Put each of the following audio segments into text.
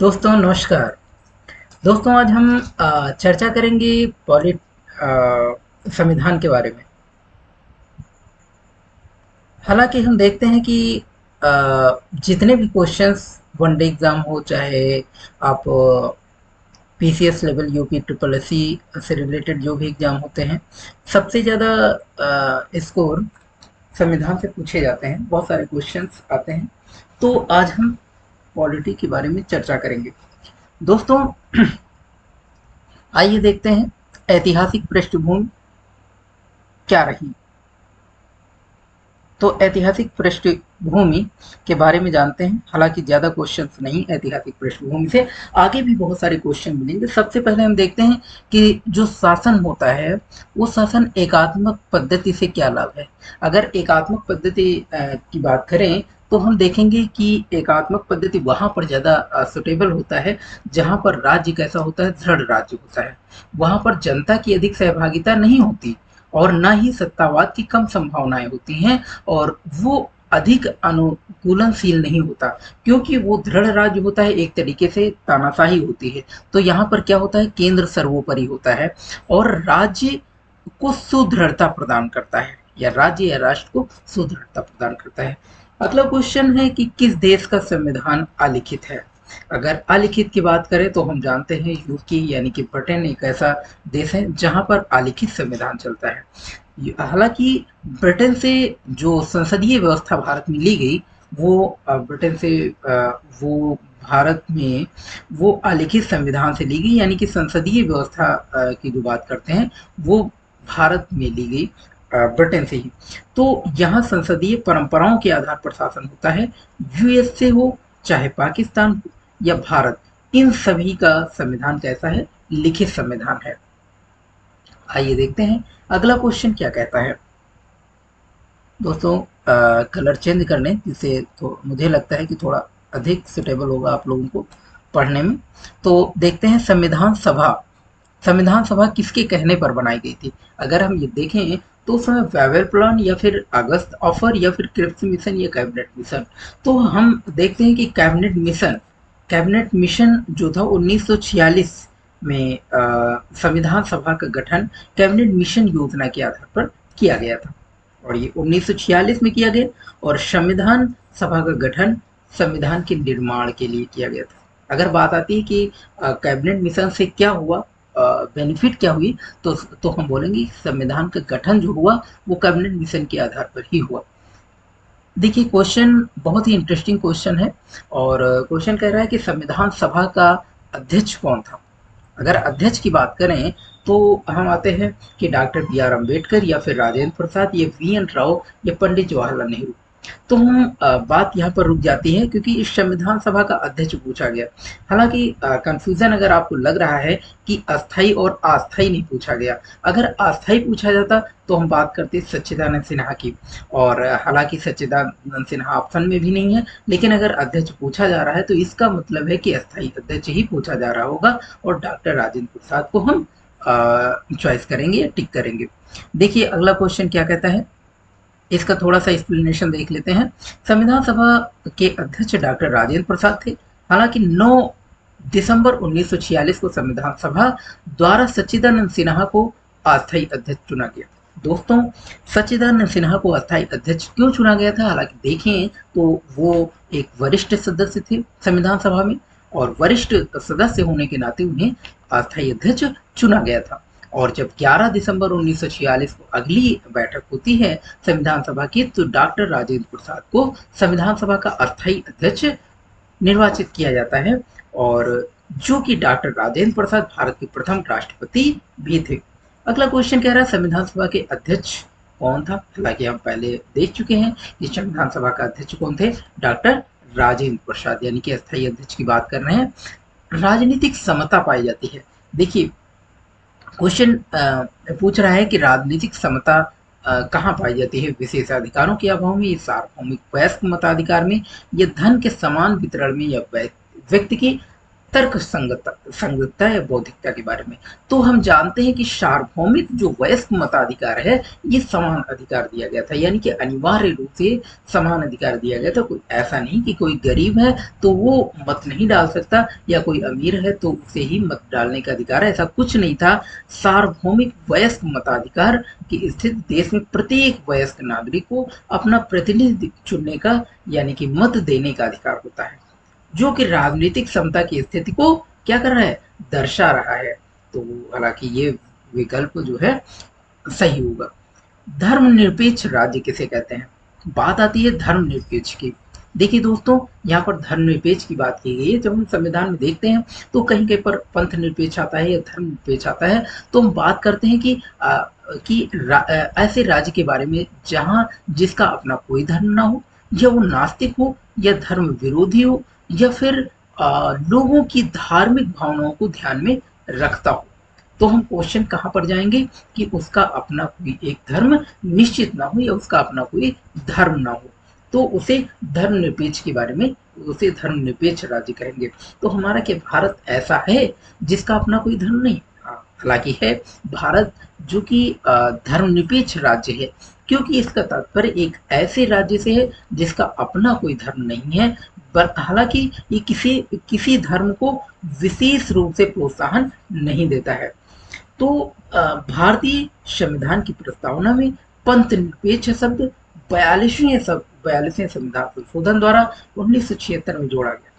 दोस्तों नमस्कार। दोस्तों आज हम चर्चा करेंगे संविधान के बारे में। हालांकि हम देखते हैं कि अ, जितने भी क्वेश्चंस वनडे एग्जाम हो, चाहे आप PCS level UP triple SC से रिलेटेड जो भी एग्जाम होते हैं, सबसे ज़्यादा स्कोर संविधान से पूछे जाते हैं। बहुत सारे क्वेश्चंस आते हैं। तो आज हम पॉलिटी के बारे में चर्चा करेंगे। दोस्तों आइए देखते हैं ऐतिहासिक पृष्ठभूमि क्या रही। तो ऐतिहासिक पृष्ठभूमि के बारे में जानते हैं। हालांकि ज़्यादा क्वेश्चंस नहीं, ऐतिहासिक पृष्ठभूमि से आगे भी बहुत सारे क्वेश्चन मिलेंगे। सबसे पहले हम देखते हैं कि जो शासन होता है वो शासन एकात्मक पद्धति से क्या लाभ है। अगर एकात्मक पद्धति की बात करें तो हम देखेंगे कि एकात्मक पद्धति वहाँ पर ज़्यादा सुटेबल होता है जहाँ पर राज्य कैसा होता है, दृढ़ राज्य होता है। वहाँ पर जनता की अधिक सहभागिता नहीं होती और ना ही सत्तावाद की कम संभावनाएं होती हैं, और वो अधिक अनुकूलनशील नहीं होता, क्योंकि वो दृढ़ राज्य होता है। एक तरीके से तानाशाही होती है। तो यहाँ पर क्या होता है, केंद्र सर्वोपरि होता है और राज्य को सुदृढ़ता प्रदान करता है, या राज्य या राष्ट्र को सुदृढ़ता प्रदान करता है। अगला क्वेश्चन है कि किस देश का संविधान अलिखित है। अगर अलिखित की बात करें तो हम जानते हैं यूके यानी कि ब्रिटेन एक ऐसा देश है जहां पर अलिखित संविधान चलता है। हालांकि ब्रिटेन से जो संसदीय व्यवस्था भारत में ली गई वो ब्रिटेन से वो भारत में वो अलिखित संविधान से ली गई, यानी कि संसदीय व्यवस्था की जो बात करते हैं वो भारत में ली गई ब्रिटेन से ही। तो यहाँ संसदीय परंपराओं के आधार पर शासन होता है। यूएस से हो, चाहे पाकिस्तान हो या भारत, इन सभी का संविधान कैसा है, लिखित संविधान है। आइए देखते हैं अगला क्वेश्चन क्या कहता है। दोस्तों कलर चेंज कर लें जिससे तो मुझे लगता है कि थोड़ा अधिक सुटेबल होगा आप लोगों को पढ़ने में। तो देखते हैं संविधान सभा किसके कहने पर बनाई गई थी। अगर हम ये देखें तो उस समय वेबर प्लान या फिर अगस्त ऑफर या फिर क्रिप्स मिशन या कैबिनेट मिशन। तो हम देखते हैं कि कैबिनेट मिशन जो था 1946 में संविधान सभा का गठन कैबिनेट मिशन योजना के आधार पर किया गया था, और ये 1946 में किया गया। और संविधान सभा का गठन संविधान के निर्माण के लिए किया गया था। अगर बात आती है कि कैबिनेट मिशन से क्या हुआ, बेनिफिट क्या हुई, तो हम बोलेंगे संविधान का गठन जो हुआ वो कैबिनेट मिशन के आधार पर ही हुआ। देखिए क्वेश्चन बहुत ही इंटरेस्टिंग क्वेश्चन है, और क्वेश्चन कह रहा है कि संविधान सभा का अध्यक्ष कौन था। अगर अध्यक्ष की बात करें तो हम आते हैं कि डॉक्टर बी आर अम्बेडकर या फिर राजेंद्र प्रसाद, ये वी एन राव या पंडित जवाहरलाल नेहरू। तो हम बात यहाँ पर रुक जाती है क्योंकि इस संविधान सभा का अध्यक्ष पूछा गया। हालांकि कंफ्यूजन अगर आपको लग रहा है कि अस्थाई और अस्थाई नहीं पूछा गया। अगर अस्थाई पूछा जाता तो हम बात करते सच्चिदानंद सिन्हा की, और हालांकि सच्चिदानंद सिन्हा ऑप्शन में भी नहीं है, लेकिन अगर अध्यक्ष पूछा जा रहा है तो इसका मतलब है कि अस्थाई अध्यक्ष ही पूछा जा रहा होगा, और डॉक्टर राजेंद्र प्रसाद को हम चॉइस करेंगे या टिक करेंगे। देखिए अगला क्वेश्चन क्या कहता है, इसका थोड़ा सा एक्सप्लेनेशन देख लेते हैं। संविधान सभा के अध्यक्ष डॉक्टर राजेंद्र प्रसाद थे। हालांकि 9 दिसंबर 1946 को संविधान सभा द्वारा सच्चिदानंद सिन्हा को अस्थायी अध्यक्ष चुना गया। दोस्तों सच्चिदानंद सिन्हा को अस्थायी अध्यक्ष क्यों चुना गया था, हालांकि देखें तो वो एक वरिष्ठ सदस्य थे संविधान सभा में, और वरिष्ठ सदस्य होने के नाते उन्हें अस्थायी अध्यक्ष चुना गया था। और जब 11 दिसंबर 1946 को अगली बैठक होती है संविधान सभा की, तो डॉक्टर राजेंद्र प्रसाद को संविधान सभा का अस्थायी अध्यक्ष निर्वाचित किया जाता है, और जो कि डॉक्टर राजेंद्र प्रसाद भारत के प्रथम राष्ट्रपति भी थे। अगला क्वेश्चन कह रहा है संविधान सभा के अध्यक्ष कौन था। हालांकि हम पहले देख चुके हैं कि संविधान सभा का अध्यक्ष कौन थे, डॉक्टर राजेंद्र प्रसाद, यानी कि अस्थायी अध्यक्ष की बात कर रहे हैं। राजनीतिक समता पाई जाती है। देखिए क्वेश्चन पूछ रहा है कि राजनीतिक समता कहाँ पाई जाती है, विशेषाधिकारों के अभाव में, या सार्वभौमिक वयस्क मताधिकार में, या धन के समान वितरण में, या व्यक्ति की तर्क संगतता या बौद्धिकता के बारे में। तो हम जानते हैं कि सार्वभौमिक जो वयस्क मताधिकार है, ये समान अधिकार दिया गया था, यानी कि अनिवार्य रूप से समान अधिकार दिया गया था। कोई ऐसा नहीं कि कोई गरीब है तो वो मत नहीं डाल सकता, या कोई अमीर है तो उसे ही मत डालने का अधिकार है, ऐसा कुछ नहीं था। सार्वभौमिक वयस्क मताधिकार की स्थिति देश में प्रत्येक वयस्क नागरिक को अपना प्रतिनिधि चुनने का, यानी कि मत देने का अधिकार होता है, जो कि राजनीतिक समता की स्थिति को क्या कर रहा है, दर्शा रहा है। तो हालांकि ये विकल्प जो है सही होगा। धर्मनिरपेक्ष राज्य किसे कहते हैं? बात आती है धर्मनिरपेक्ष की। देखिए दोस्तों, यहाँ पर धर्मनिरपेक्ष की बात की गई है। जब हम संविधान में देखते हैं तो कहीं कहीं पर पंथ निरपेक्ष आता है या धर्म निरपेक्ष आता है, तो हम बात करते हैं कि ऐसे राज्य के बारे में जहाँ जिसका अपना कोई धर्म ना हो, या वो नास्तिक हो, या धर्म विरोधी हो, या फिर लोगों की धार्मिक भावनाओं को ध्यान में रखता हो। तो हम क्वेश्चन कहाँ पर जाएंगे कि उसका अपना कोई एक धर्म निश्चित ना हो, या उसका अपना कोई धर्म ना हो, तो उसे धर्मनिरपेक्ष के बारे में, उसे धर्मनिरपेक्ष राज्य कहेंगे। तो हमारा क्या भारत ऐसा है जिसका अपना कोई धर्म नहीं? हालांकि है भारत, जो कि धर्मनिरपेक्ष राज्य है, क्योंकि इसका तात्पर्य एक ऐसे राज्य से है जिसका अपना कोई धर्म नहीं है, हालांकि ये किसी किसी धर्म को विशेष रूप से प्रोत्साहन नहीं देता है। तो भारतीय संविधान की प्रस्तावना में पंथ निरपेक्ष शब्द 42वें संविधान संशोधन द्वारा 1976 में जोड़ा गया।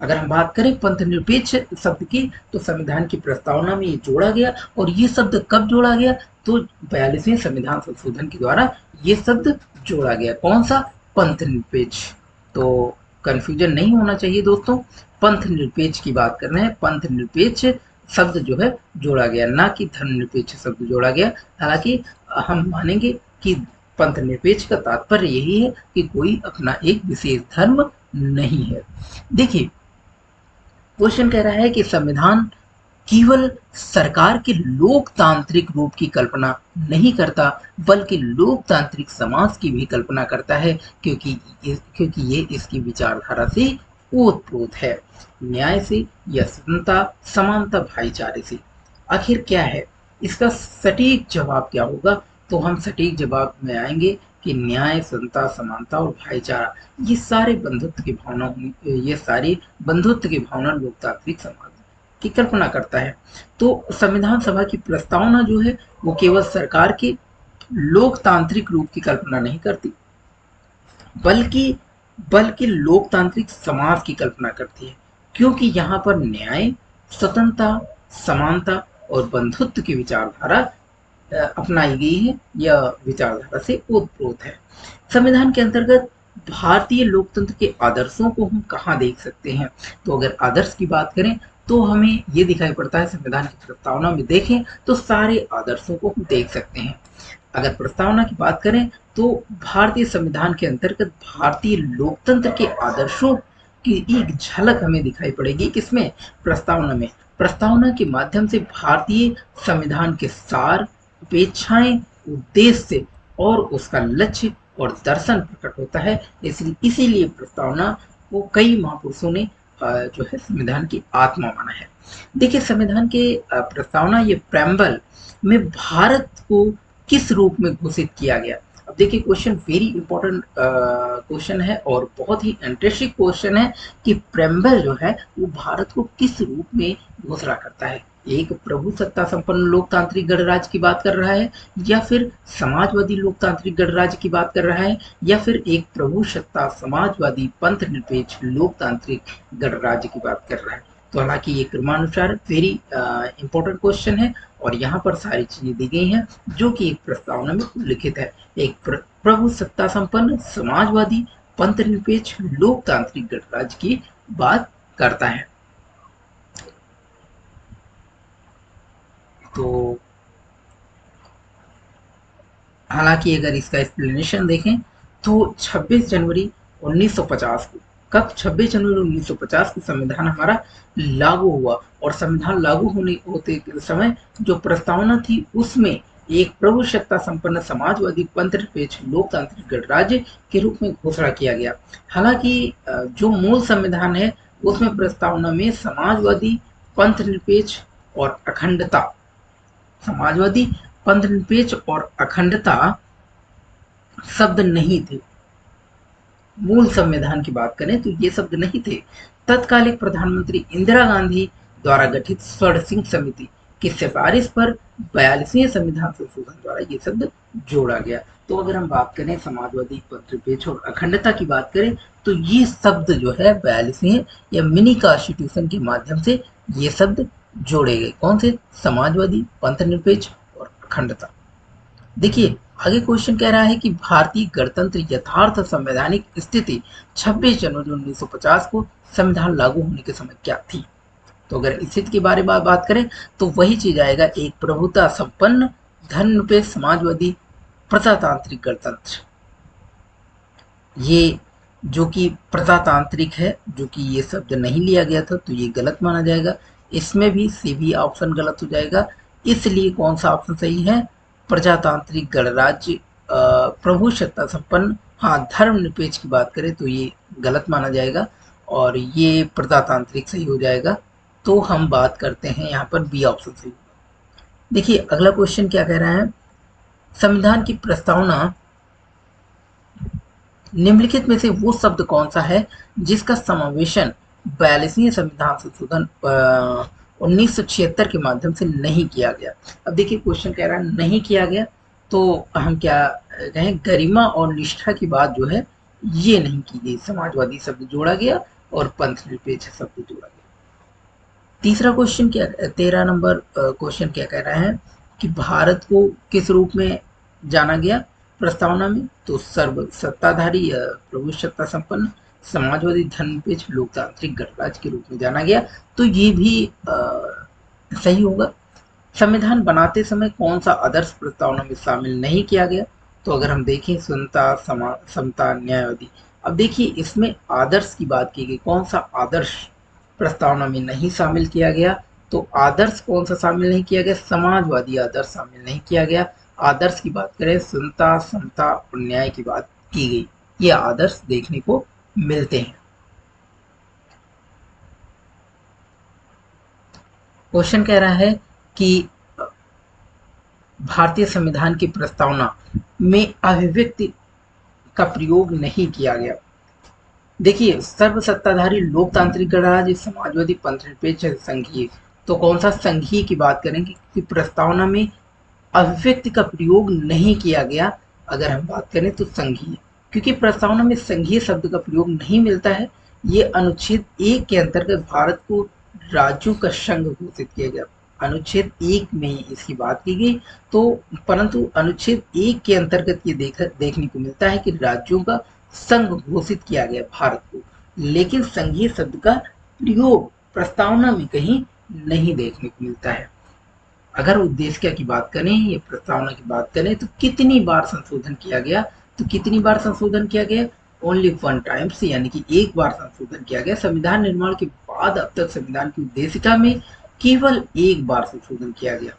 अगर हम बात करें पंथ निरपेक्ष शब्द की, तो संविधान की प्रस्तावना में ये जोड़ा गया। और ये शब्द कब जोड़ा गया? तो 42वें संविधान संशोधन के द्वारा ये शब्द जोड़ा गया। कौन सा? पंथ निरपेक्ष। तो कंफ्यूजन नहीं होना चाहिए दोस्तों, पंथ निरपेक्ष की बात कर रहे हैं। पंथ निरपेक्ष शब्द जो है जोड़ा गया, ना कि धर्मनिरपेक्ष शब्द जोड़ा गया। हालांकि हम मानेंगे कि पंथ निरपेक्ष का तात्पर्य यही है कि कोई अपना एक विशेष धर्म नहीं है। देखिए, क्वेश्चन कह रहा है कि संविधान केवल सरकार के लोकतांत्रिक रूप की कल्पना नहीं करता, बल्कि लोकतांत्रिक समाज की भी कल्पना करता है, क्योंकि ये इसकी विचारधारा से ओतप्रोत है, न्याय से या स्वतंत्रता, समानता, भाईचारे से। आखिर क्या है इसका सटीक जवाब? क्या होगा? तो हम सटीक जवाब में आएंगे कि न्याय, स्वतंत्रता, समानता और भाईचारा, ये सारे बंधुत्व की भावना, ये सारी बंधुत्व की भावना लोकतांत्रिक समाज की कल्पना करता है। तो संविधान सभा की प्रस्तावना जो है वो केवल सरकार के लोकतांत्रिक रूप की कल्पना नहीं करती, बल्कि लोकतांत्रिक समाज की कल्पना करती है, क्योंकि यहाँ पर न्याय, स्वतंत्रता, समानता और बंधुत्व की विचारधारा अपनाई गई है, यह विचारधारा से ओतप्रोत है। संविधान के अंतर्गत भारतीय लोकतंत्र के आदर्शों को हम कहाँ देख सकते हैं? तो अगर आदर्श की बात करें तो हमें ये दिखाई पड़ता है, संविधान की प्रस्तावना में देखें तो सारे आदर्शों को हम देख सकते हैं। अगर प्रस्तावना की बात करें तो भारतीय संविधान के अंतर्गत भारतीय लोकतंत्र के आदर्शों की एक झलक हमें दिखाई पड़ेगी। किसमें? प्रस्तावना में। प्रस्तावना के माध्यम से भारतीय संविधान के सार, अपेक्षाएं, उद्देश्य और उसका लक्ष्य और दर्शन प्रकट होता है। इसीलिए प्रस्तावना को कई महापुरुषों ने जो है संविधान की आत्मा माना है। देखिए, संविधान के प्रस्तावना, ये प्रेम्बल में भारत को किस रूप में घोषित किया गया? अब देखिए, क्वेश्चन वेरी इंपॉर्टेंट क्वेश्चन है और बहुत ही इंटरेस्टिंग क्वेश्चन है कि प्रेम्बल जो है वो भारत को किस रूप में घोषणा करता है। एक प्रभु सत्ता संपन्न लोकतांत्रिक गणराज्य की बात कर रहा है, या फिर समाजवादी लोकतांत्रिक गणराज्य की बात कर रहा है, या फिर एक प्रभु सत्ता समाजवादी पंथ निरपेक्ष लोकतांत्रिक गणराज्य की बात कर रहा है? तो हालांकि ये क्रमानुसार वेरी इंपॉर्टेंट क्वेश्चन है, और यहाँ पर सारी चीजें दी गई हैं जो कि एक प्रस्तावना में उल्लिखित है। एक प्रभु सत्ता संपन्न समाजवादी पंथ निरपेक्ष लोकतांत्रिक गणराज्य की बात करता है। तो हालांकि अगर इसका एक्सप्लेनेशन देखें तो 26 जनवरी 1950 को, कब? 26 जनवरी 1950 को संविधान हमारा लागू हुआ, और संविधान लागू होते समय जो प्रस्तावना थी उसमें एक प्रभु सत्ता संपन्न समाजवादी पंथ निरपेक्ष लोकतांत्रिक गणराज्य के रूप में घोषणा किया गया। हालांकि जो मूल संविधान है उसमें प्रस्तावना में समाजवादी, पंथ निरपेक्ष और अखंडता, समाजवादी, पंथ निरपेक्ष और अखंडता शब्द नहीं थे। मूल संविधान की बात करें तो ये शब्द नहीं थे। तत्कालिक प्रधानमंत्री इंदिरा गांधी द्वारा गठित स्वर्ण सिंह समिति की सिफारिश पर 42वें संविधान संशोधन द्वारा ये शब्द जोड़ा गया। तो अगर हम बात करें समाजवादी, पंथनिरपेक्ष और अखंडता की बात करें तो ये शब्द जो है 42वें या मिनी कॉन्स्टिट्यूशन के माध्यम से ये शब्द जोड़े गए। कौन से? समाजवादी, पंथनिरपेक्ष और अखंडता। देखिए आगे क्वेश्चन कह रहा है कि भारतीय गणतंत्र यथार्थ संवैधानिक स्थिति 26 जनवरी 1950 को संविधान लागू होने के समय क्या थी? तो अगर स्थिति के बारे में बात करें तो वही चीज आएगा, एक प्रभुता संपन्न, धर्मनिरपेक्ष, समाजवादी, प्रजातांत्रिक गणतंत्र। ये जो कि प्रजातांत्रिक है, जो कि ये शब्द नहीं लिया गया था, तो ये गलत माना जाएगा। इसमें भी सी भी ऑप्शन गलत हो जाएगा। इसलिए कौन सा ऑप्शन सही है? प्रजातांत्रिक गणराज्य, प्रभुसत्ता संपन्न। हाँ, धर्मनिरपेक्ष की बात करें तो ये गलत माना जाएगा और ये प्रजातांत्रिक सही हो जाएगा। तो हम बात करते हैं यहाँ पर बी ऑप्शन सही होगा। देखिए अगला क्वेश्चन क्या कह रहा है, संविधान की प्रस्तावना निम्नलिखित में से वो शब्द कौन सा है जिसका समावेशन 42वें संविधान संशोधन 1976 के माध्यम से नहीं किया गया? अब देखिए क्वेश्चन कह रहा है नहीं किया गया, तो हम क्या कहें, गरिमा और निष्ठा की बात जो है ये नहीं की गई। समाजवादी शब्द जोड़ा गया और पंथ निरपेक्ष शब्द जोड़ा गया। तीसरा क्वेश्चन क्या, 13 नंबर क्वेश्चन क्या कह रहा है कि भारत को किस रूप में जाना गया प्रस्तावना में? तो सर्व सत्ताधारी, प्रभुसत्ता संपन्न, समाजवादी, धर्मनिरपेक्ष, लोकतांत्रिक गणराज्य के रूप में जाना गया। तो ये भी सही होगा। संविधान बनाते समय कौन सा आदर्श प्रस्तावना में शामिल नहीं किया गया? तो अगर हम देखें समता, समता, न्यायवादी। अब देखिए इसमें आदर्श की बात की गई, कौन सा आदर्श प्रस्तावना में नहीं शामिल किया गया? तो आदर्श कौन सा शामिल नहीं किया गया? समाजवादी आदर्श शामिल नहीं किया गया। आदर्श की बात करें, समता, समता और न्याय की बात की गई। ये आदर्श देखने को मिलते हैं। क्वेश्चन कह रहा है कि भारतीय संविधान की प्रस्तावना में अभिव्यक्ति का प्रयोग नहीं किया गया। देखिए सर्वसत्ताधारी, लोकतांत्रिक गणराज्य, समाजवादी, पंथनिरपेक्ष, संघीय। तो कौन सा संघीय की बात करेंगे कि प्रस्तावना में अभिव्यक्ति का प्रयोग नहीं किया गया? अगर हम बात करें तो संघीय, क्योंकि प्रस्तावना में संघीय शब्द का प्रयोग नहीं मिलता है। ये अनुच्छेद 1 के अंतर्गत भारत को राज्यों का संघ घोषित किया गया। अनुच्छेद 1 में इसकी बात की गई, तो परंतु अनुच्छेद 1 के अंतर्गत ये देखने को मिलता है कि राज्यों का संघ घोषित किया गया भारत को, लेकिन संघीय शब्द का प्रयोग प्रस्तावना में कहीं नहीं देखने को मिलता है। अगर उद्देश्य की बात करें या प्रस्तावना की बात करें तो कितनी बार संशोधन किया गया? तो कितनी बार संशोधन किया गया? ओनली 1 टाइम्स, यानी कि एक बार संशोधन किया गया। संविधान निर्माण के बाद अब तक संविधान की उद्देशिका में केवल एक बार संशोधन किया गया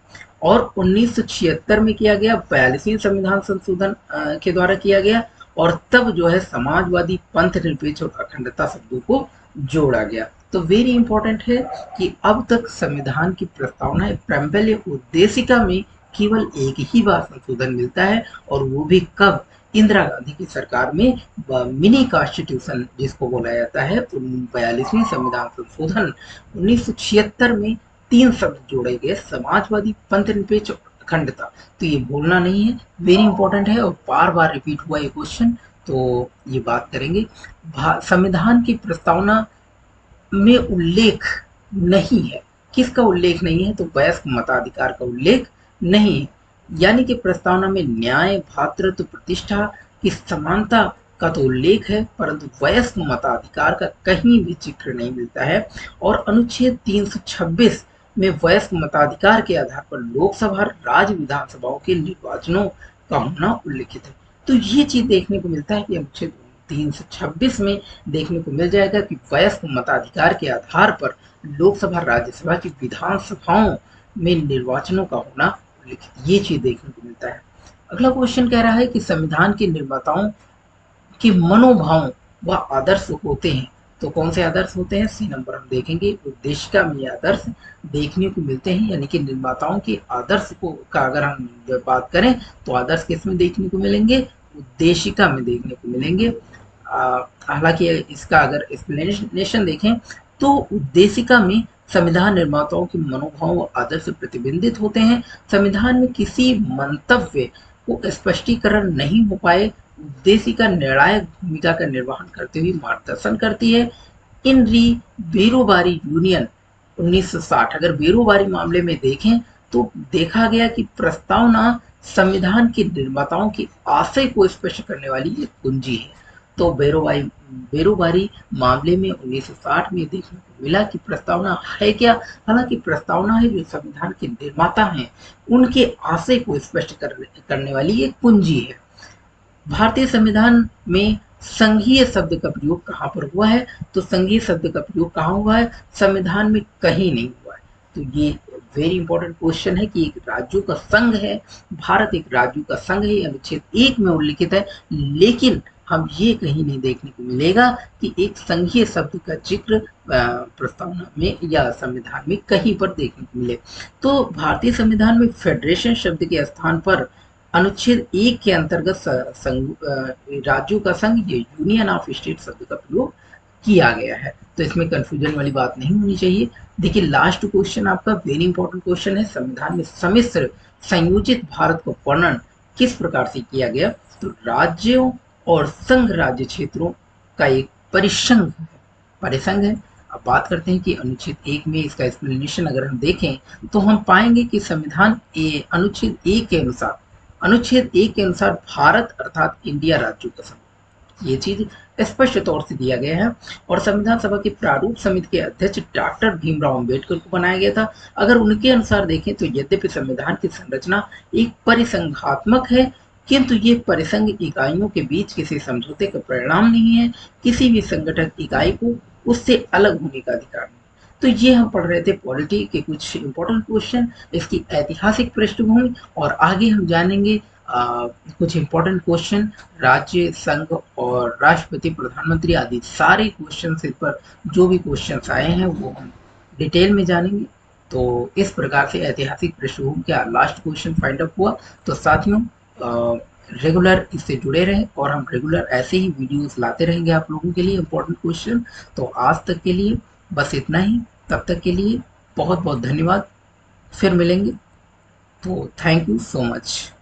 और 1976 में किया गया, 42वें संविधान संशोधन के द्वारा किया गया और तब जो है समाजवादी, पंथ निरपेक्ष और अखंडता शब्दों को जोड़ा गया। तो वेरी इंपॉर्टेंट है कि अब तक संविधान की प्रस्तावना प्रेम्बल या उद्देशिका में केवल एक ही बार संशोधन मिलता है और वो भी कब? इंदिरा गांधी की सरकार में मिनी कॉन्स्टिट्यूशन जिसको बोला जाता है, 42वें संविधान संशोधन 1976 में 3 शब्द जोड़े गए, समाजवादी, पंथ निरपेक्ष और अखंडता। तो ये भूलना नहीं है, वेरी इंपॉर्टेंट है और बार बार रिपीट हुआ ये क्वेश्चन, तो ये बात करेंगे। संविधान की प्रस्तावना में उल्लेख नहीं है, किसका उल्लेख नहीं है? तो वयस्क मताधिकार का उल्लेख नहीं है, यानी कि प्रस्तावना में न्याय, भातृत्व, प्रतिष्ठा की समानता का तो उल्लेख है, परंतु वयस्क मताधिकार का कहीं भी जिक्र नहीं मिलता है। और अनुच्छेद 326 में वयस्क मताधिकार के आधार पर लोकसभा, राज्य विधानसभाओं के निर्वाचनों का होना उल्लिखित है। तो ये चीज देखने को मिलता है कि अनुच्छेद 326 में देखने को मिल जाएगा कि वयस्क मताधिकार के आधार पर लोकसभा, राज्यसभा की विधानसभाओं में निर्वाचनों का होना उल्लिखित, ये चीज देखने को मिलता है। अगला क्वेश्चन कह रहा है कि संविधान के निर्माताओं के मनोभाव व आदर्श होते हैं, तो कौन से आदर्श होते हैं? सी नंबर हम देखेंगे। उद्देशिका में ये आदर्श देखने को मिलते हैं, यानी कि निर्माताओं के आदर्श को का अगर हम बात करें तो आदर्श किस में देखने को मिलेंगे? उद्देशिका में देखने को मिलेंगे। हालांकि इसका अगर एक्सप्लेनेशन देखें तो उद्देशिका में संविधान निर्माताओं के मनोभाव और आदर्श प्रतिबिंबित होते हैं। संविधान में किसी मंतव्य को स्पष्टीकरण नहीं हो पाए उद्देशिका निर्णायक भूमिका का निर्वहन करते हुए मार्गदर्शन करती है। इन री बेरोबारी यूनियन 1960, अगर बेरोबारी मामले में देखें तो देखा गया कि प्रस्तावना संविधान के निर्माताओं के आशय को स्पष्ट करने वाली एक कुंजी है। तो बेरोबारी मामले में 1960 में देखने को मिला कि प्रस्तावना है क्या? हालांकि प्रस्तावना है जो संविधान के निर्माता हैं उनके आशय को स्पष्ट करने वाली एक कुंजी है। भारतीय संविधान में संघीय शब्द का प्रयोग कहाँ पर हुआ है? तो संघीय शब्द का प्रयोग कहाँ हुआ है? संविधान में कहीं नहीं हुआ है। तो ये वेरी इंपॉर्टेंट क्वेश्चन है कि एक राज्यों का संघ है, भारत एक राज्यों का संघ है, अनुच्छेद 1 में उल्लिखित है, लेकिन हम ये कहीं नहीं देखने को मिलेगा कि एक संघीय शब्द का जिक्र प्रस्तावना में या संविधान में कहीं पर देखने को मिले। तो भारतीय संविधान में फेडरेशन शब्द के स्थान पर अनुच्छेद 1 के अंतर्गत राज्यों का संघ या यूनियन ऑफ स्टेट शब्द का प्रयोग किया गया है। तो इसमें कंफ्यूजन वाली बात नहीं होनी चाहिए। देखिए लास्ट क्वेश्चन आपका वेरी इंपॉर्टेंट क्वेश्चन है, संविधान में सम्मिश्र संयोजित भारत का वर्णन किस प्रकार से किया गया? तो राज्यों और संघ राज्य क्षेत्रों का एक परिसंघ है। अब बात करते हैं कि अनुच्छेद 1 में इसका एक्सप्लेनेशन अगर हम देखें तो हम पाएंगे कि संविधान अनुच्छेद 1 के अनुसार भारत अर्थात इंडिया राज्यों का समूह, ये चीज स्पष्ट तौर से दिया गया है। और संविधान सभा के प्रारूप समिति के अध्यक्ष डॉक्टर भीमराव अंबेडकर को बनाया गया था। अगर उनके अनुसार देखें तो यद्यपि संविधान की संरचना एक परिसंघात्मक है, किंतु ये परिसंघ इकाइयों के बीच किसी समझौते का परिणाम नहीं है। किसी भी संगठन इकाई को उससे अलग होने का अधिकार नहीं। तो ये हम पढ़ रहे थे पॉलिटी के कुछ इंपॉर्टेंट क्वेश्चन, इसकी ऐतिहासिक पृष्ठभूमि, और आगे हम जानेंगे कुछ इंपॉर्टेंट क्वेश्चन राज्य, संघ और राष्ट्रपति, प्रधानमंत्री आदि सारे क्वेश्चन पर जो भी क्वेश्चन आए हैं वो हम डिटेल में जानेंगे। तो इस प्रकार से ऐतिहासिक पृष्ठभूमि का लास्ट क्वेश्चन फाइंड अप हुआ। तो साथियों रेगुलर इससे जुड़े रहें और हम रेगुलर ऐसे ही वीडियोस लाते रहेंगे आप लोगों के लिए इंपॉर्टेंट क्वेश्चन। तो आज तक के लिए बस इतना ही, तब तक के लिए बहुत बहुत धन्यवाद, फिर मिलेंगे। तो थैंक यू सो मच।